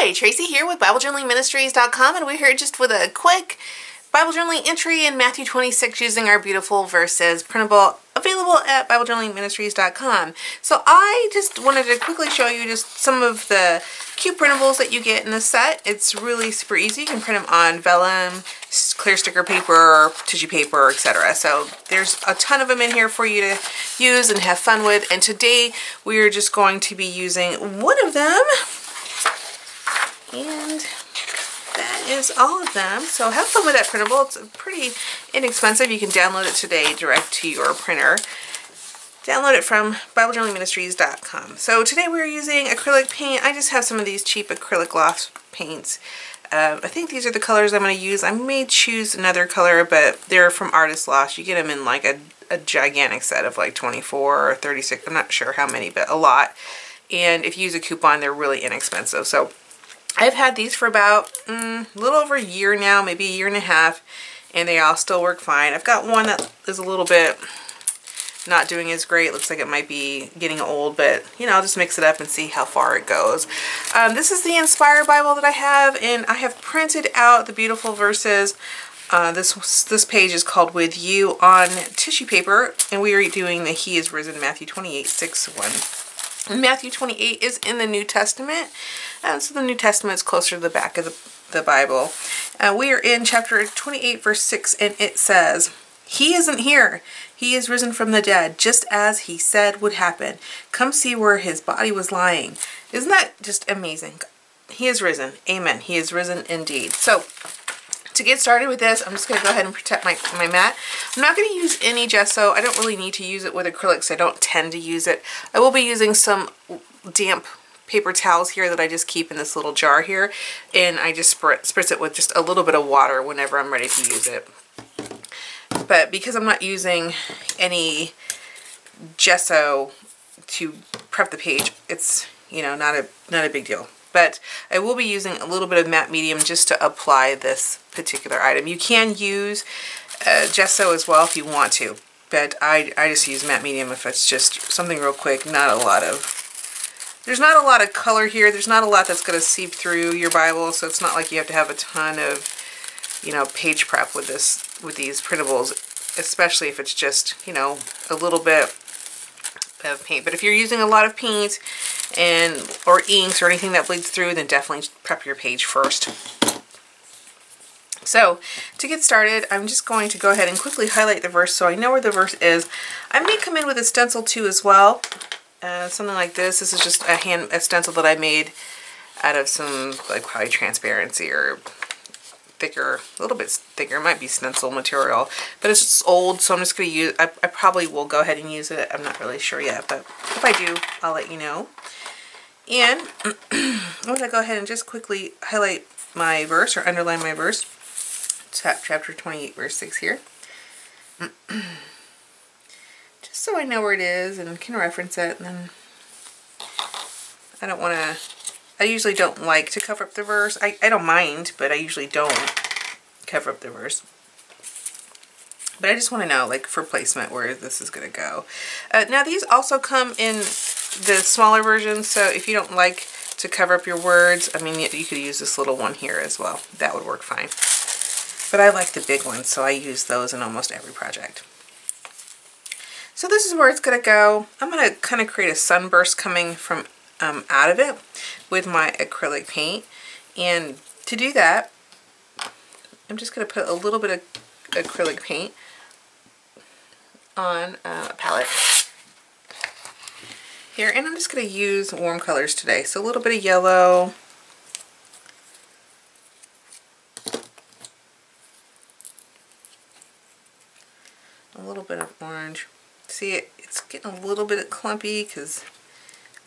Hi, Tracy here with BibleJournalingMinistries.com, and we're here just with a quick Bible journaling entry in Matthew 26 using our beautiful verses, printable, available at BibleJournalingMinistries.com. So I just wanted to quickly show you just some of the cute printables that you get in this set. It's really super easy. You can print them on vellum, clear sticker paper, tissue paper, etc. So there's a ton of them in here for you to use and have fun with. And today we are just going to be using one of them. And that is all of them. So have fun with that printable. It's pretty inexpensive. You can download it today direct to your printer. Download it from BibleJournalingMinistries.com. So today we're using acrylic paint. I just have some of these cheap acrylic gloss paints. I think these are the colors I'm going to use. I may choose another color, but they're from Artist Loss. You get them in like a gigantic set of like 24 or 36. I'm not sure how many, but a lot. And if you use a coupon, they're really inexpensive. So I've had these for about a little over a year now, maybe a year and a half, and they all still work fine. I've got one that is a little bit not doing as great. Looks like it might be getting old, but you know, I'll just mix it up and see how far it goes. This is the Inspired Bible that I have, and I have printed out the beautiful verses. This page is called With You on tissue paper, and we are doing the He is Risen, Matthew 28:6-1. Matthew 28 is in the New Testament, so the New Testament is closer to the back of the Bible. We are in chapter 28 verse 6, and it says, "He isn't here. He is risen from the dead, just as he said would happen. Come see where his body was lying." Isn't that just amazing? He is risen. Amen. He is risen indeed. So to get started with this, I'm just going to go ahead and protect my mat. I'm not going to use any gesso. I don't really need to use it with acrylics. I don't tend to use it. I will be using some damp paper towels here that I just keep in this little jar here, and I just spritz it with just a little bit of water whenever I'm ready to use it. But because I'm not using any gesso to prep the page, it's, you know, not a big deal. But I will be using a little bit of matte medium just to apply this particular item. You can use gesso as well if you want to, but I just use matte medium if it's just something real quick. There's not a lot of color here. There's not a lot that's going to seep through your Bible, so it's not like you have to have a ton of, you know, page prep with these printables, especially if it's just, you know, a little bit of paint. But if you're using a lot of paint or inks or anything that bleeds through, then definitely prep your page first. So to get started, I'm just going to go ahead and quickly highlight the verse so I know where the verse is. I may come in with a stencil too as well, something like this. This is just a stencil that I made out of some like probably transparency or thicker, a little bit thicker. It might be stencil material, but it's just old, so I'm just going to use, I probably will go ahead and use it. I'm not really sure yet, but if I do, I'll let you know. And I'm going to go ahead and just quickly highlight my verse or underline my verse. Chapter 28 verse 6 here. Just so I know where it is and can reference it. And then I usually don't like to cover up the verse. I don't mind, but I usually don't cover up the verse. But I just want to know, like, for placement, where this is going to go. Now, these also come in the smaller version, so if you don't like to cover up your words, I mean, you could use this little one here as well. That would work fine. But I like the big ones, so I use those in almost every project. So this is where it's going to go. I'm going to kind of create a sunburst coming from out of it with my acrylic paint, and to do that I'm just going to put a little bit of acrylic paint on a palette here, and I'm just going to use warm colors today, so a little bit of yellow, a little bit of orange. See, it's getting a little bit clumpy because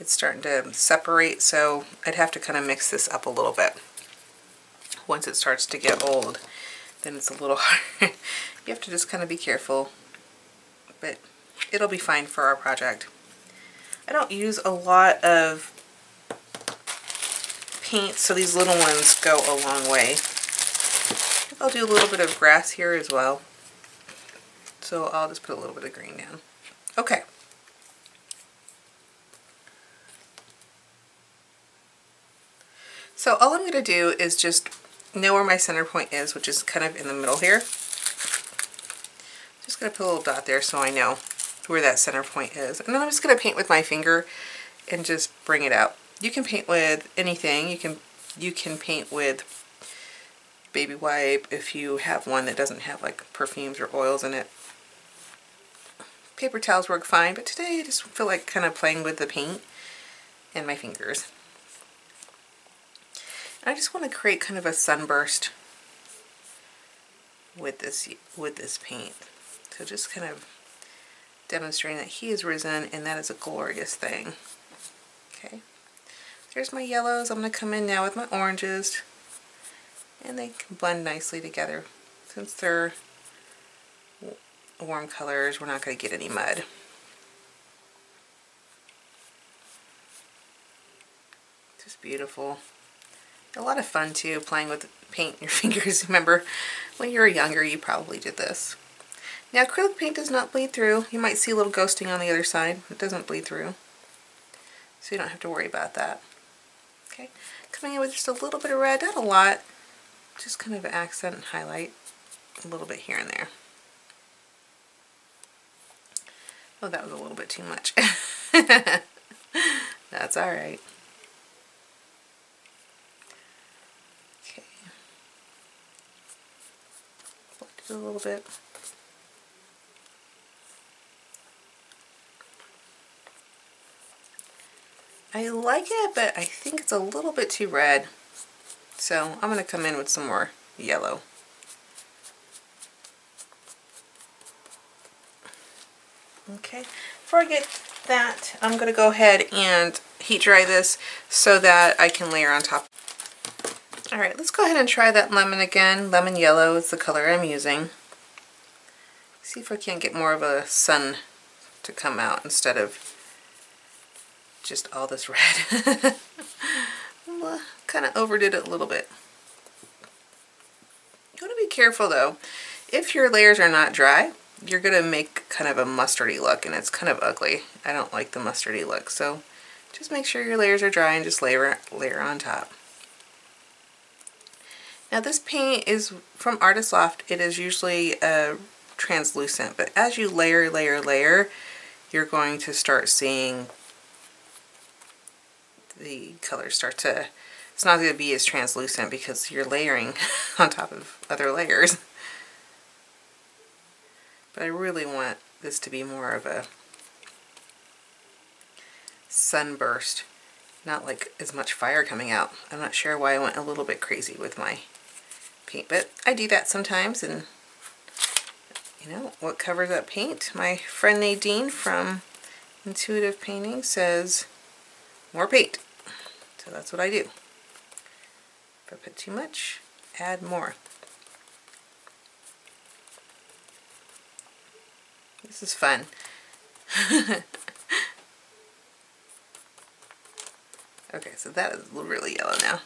it's starting to separate, so I'd have to kind of mix this up a little bit. Once it starts to get old, then it's a little hard. You have to just kind of be careful, but it'll be fine for our project. I don't use a lot of paint, so these little ones go a long way. I'll do a little bit of grass here as well, so I'll just put a little bit of green down. Okay. So all I'm going to do is just know where my center point is, which is kind of in the middle here. Just going to put a little dot there so I know where that center point is. And then I'm just going to paint with my finger and just bring it out. You can paint with anything. You can paint with baby wipe if you have one that doesn't have like perfumes or oils in it. Paper towels work fine, but today I just feel like kind of playing with the paint and my fingers. I just want to create kind of a sunburst with this paint. So just kind of demonstrating that he is risen, and that is a glorious thing. Okay, there's my yellows. I'm going to come in now with my oranges, and they can blend nicely together. Since they're warm colors, we're not going to get any mud. Just beautiful. A lot of fun too, playing with paint in your fingers. Remember, when you were younger, you probably did this. Now, acrylic paint does not bleed through. You might see a little ghosting on the other side. It doesn't bleed through, so you don't have to worry about that. Okay, coming in with just a little bit of red, not a lot, just kind of accent and highlight a little bit here and there. Oh, that was a little bit too much. That's all right. Okay, blend it a little bit. I like it, but I think it's a little bit too red. So I'm going to come in with some more yellow. Okay, before I get that, I'm going to go ahead and heat dry this so that I can layer on top. Alright, let's go ahead and try that lemon again. Lemon yellow is the color I'm using. See if I can't get more of a sun to come out instead of just all this red. Kind of overdid it a little bit. You want to be careful though. If your layers are not dry, you're going to make kind of a mustardy look, and it's kind of ugly. I don't like the mustardy look, so just make sure your layers are dry and just layer on top. Now this paint is from Artist Loft. It is usually translucent, but as you layer, you're going to start seeing the colors start to, it's not going to be as translucent because you're layering on top of other layers. But I really want this to be more of a sunburst, not like as much fire coming out. I'm not sure why I went a little bit crazy with my paint, but I do that sometimes, and you know, what covers up paint? My friend Nadine from Intuitive Painting says, more paint. So that's what I do. If I put too much, add more. This is fun. Okay, so that is really yellow now.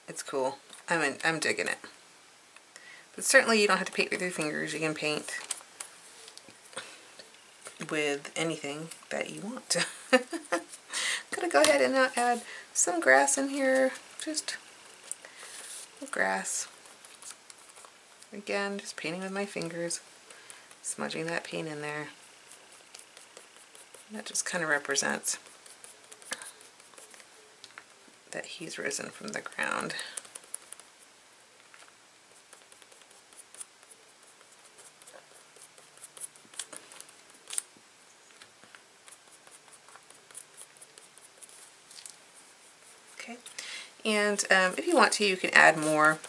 It's cool. I'm digging it. But certainly you don't have to paint with your fingers. You can paint with anything that you want. I'm gonna go ahead and now add some grass in here. Just grass. Again, just painting with my fingers, smudging that paint in there. That just kind of represents that he's risen from the ground. Okay, and if you want to, you can add more.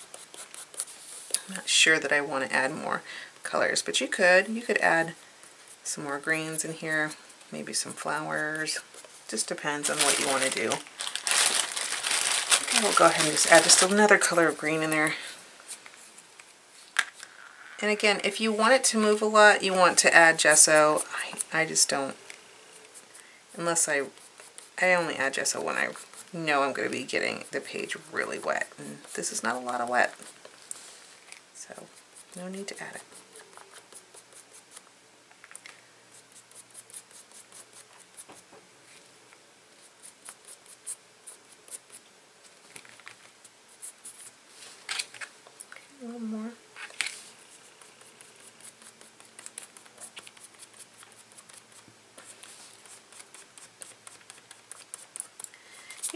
I'm not sure that I want to add more colors, but you could add some more greens in here, maybe some flowers. Just depends on what you want to do. Okay, we'll go ahead and just add just another color of green in there. And again, if you want it to move a lot, you want to add gesso. I just don't, unless I only add gesso when I know I'm going to be getting the page really wet, and this is not a lot of wet. So, no need to add it.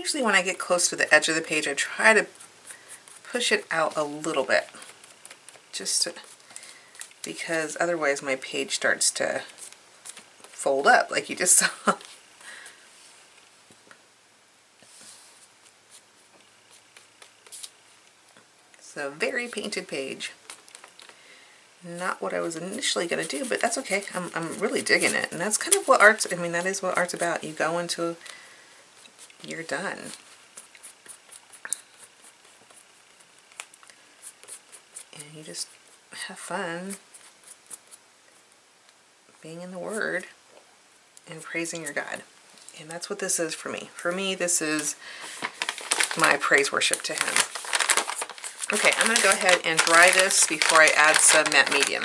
usually when I get close to the edge of the page, I try to push it out a little bit, because otherwise my page starts to fold up like you just saw. So very painted page. Not what I was initially going to do, but that's okay. I'm really digging it. And that's kind of what art's, I mean, that is what art's about. You go until you're done. And you just have fun being in the Word and praising your God. And that's what this is for me. For me, this is my praise worship to Him. Okay, I'm going to go ahead and dry this before I add some matte medium.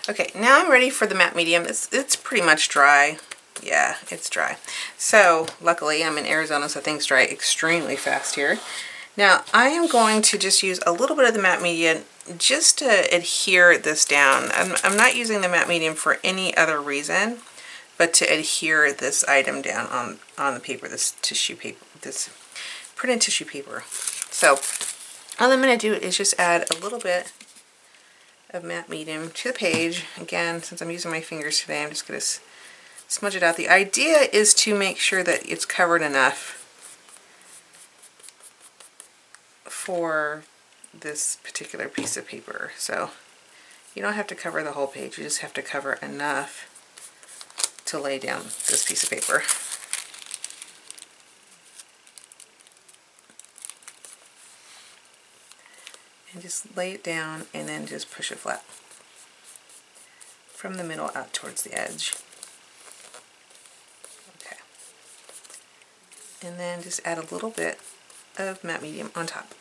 Okay, now I'm ready for the matte medium. It's pretty much dry. Yeah, it's dry. So, luckily I'm in Arizona, so things dry extremely fast here. Now, I am going to just use a little bit of the matte medium just to adhere this down. I'm not using the matte medium for any other reason but to adhere this item down on the paper, this tissue paper, this printed tissue paper. So all I'm going to do is just add a little bit of matte medium to the page. Again, since I'm using my fingers today, I'm just going to smudge it out. The idea is to make sure that it's covered enough for this particular piece of paper. So you don't have to cover the whole page, you just have to cover enough to lay down this piece of paper. And just lay it down and then just push it flat from the middle out towards the edge. Okay. And then just add a little bit of matte medium on top.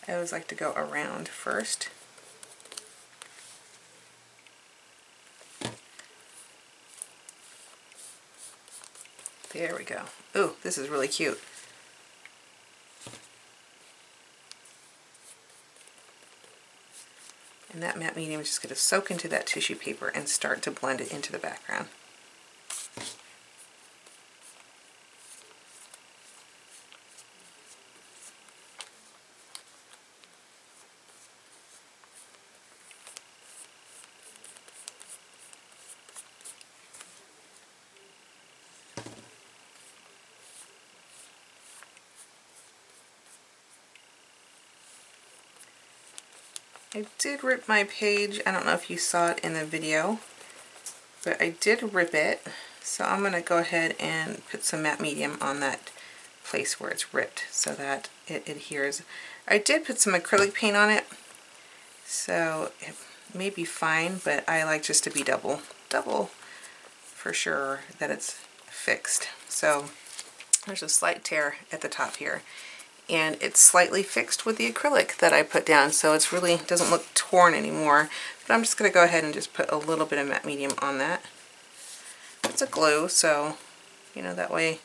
I always like to go around first. There we go. Ooh, this is really cute. And that matte medium is just going to soak into that tissue paper and start to blend it into the background. I did rip my page. I don't know if you saw it in the video, but I did rip it. So I'm going to go ahead and put some matte medium on that place where it's ripped so that it adheres. I did put some acrylic paint on it, so it may be fine, but I like just to be double for sure that it's fixed. So there's a slight tear at the top here. And it's slightly fixed with the acrylic that I put down, so it's really doesn't look torn anymore. But I'm just going to go ahead and just put a little bit of matte medium on that. It's a glue, so you know, that way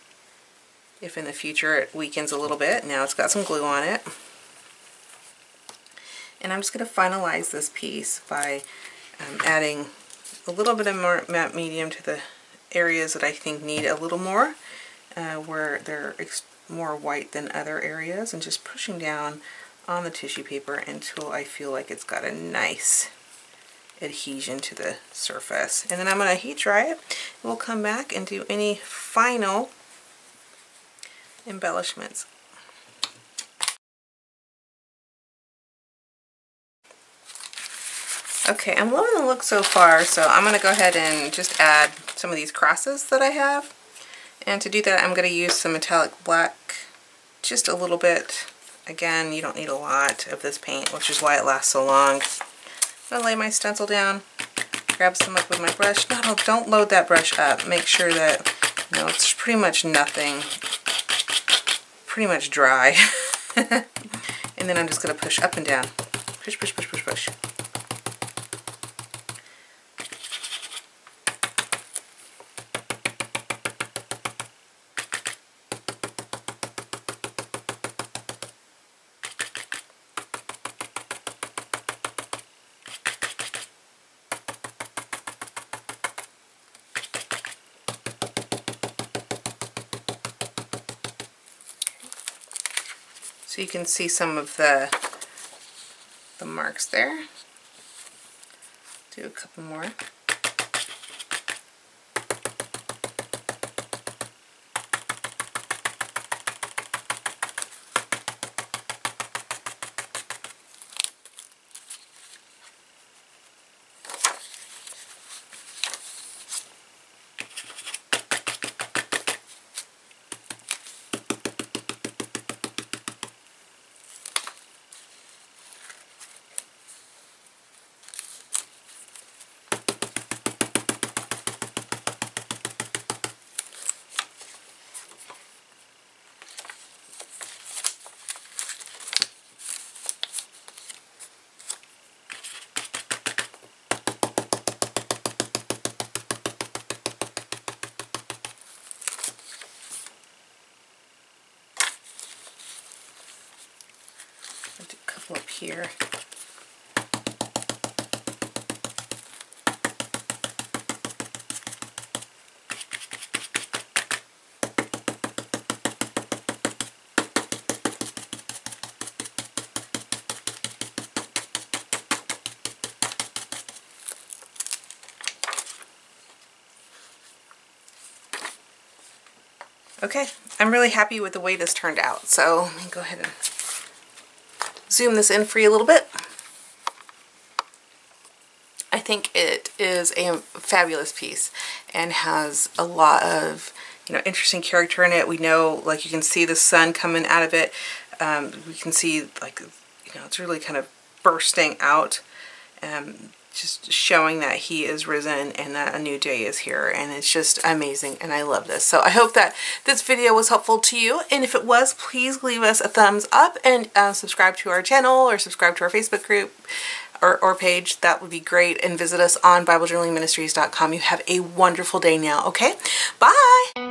if in the future it weakens a little bit, now it's got some glue on it. And I'm just going to finalize this piece by adding a little bit of more matte medium to the areas that I think need a little more, where they're more white than other areas, and just pushing down on the tissue paper until I feel like it's got a nice adhesion to the surface. And then I'm going to heat dry it. We'll come back and do any final embellishments. Okay, I'm loving the look so far, so I'm going to go ahead and just add some of these crosses that I have. And to do that, I'm going to use some metallic black, just a little bit. Again, you don't need a lot of this paint, which is why it lasts so long. I'm going to lay my stencil down, grab some up with my brush. No, don't load that brush up. Make sure that, you know, it's pretty much nothing, pretty much dry. And then I'm just going to push up and down. Push, push, push, push, push. So you can see some of the marks there. Do a couple more. I'll do a couple up here. Okay, I'm really happy with the way this turned out. So let me go ahead and zoom this in for you a little bit. I think it is a fabulous piece and has a lot of, you know, interesting character in it. We know, like, you can see the sun coming out of it. We can see, like, you know, it's really kind of bursting out, just showing that he is risen and that a new day is here, and it's just amazing, and I love this. So I hope that this video was helpful to you, and if it was, please leave us a thumbs up and subscribe to our channel or subscribe to our Facebook group or page. That would be great, and visit us on BibleJournalingMinistries.com. You have a wonderful day now, okay? Bye!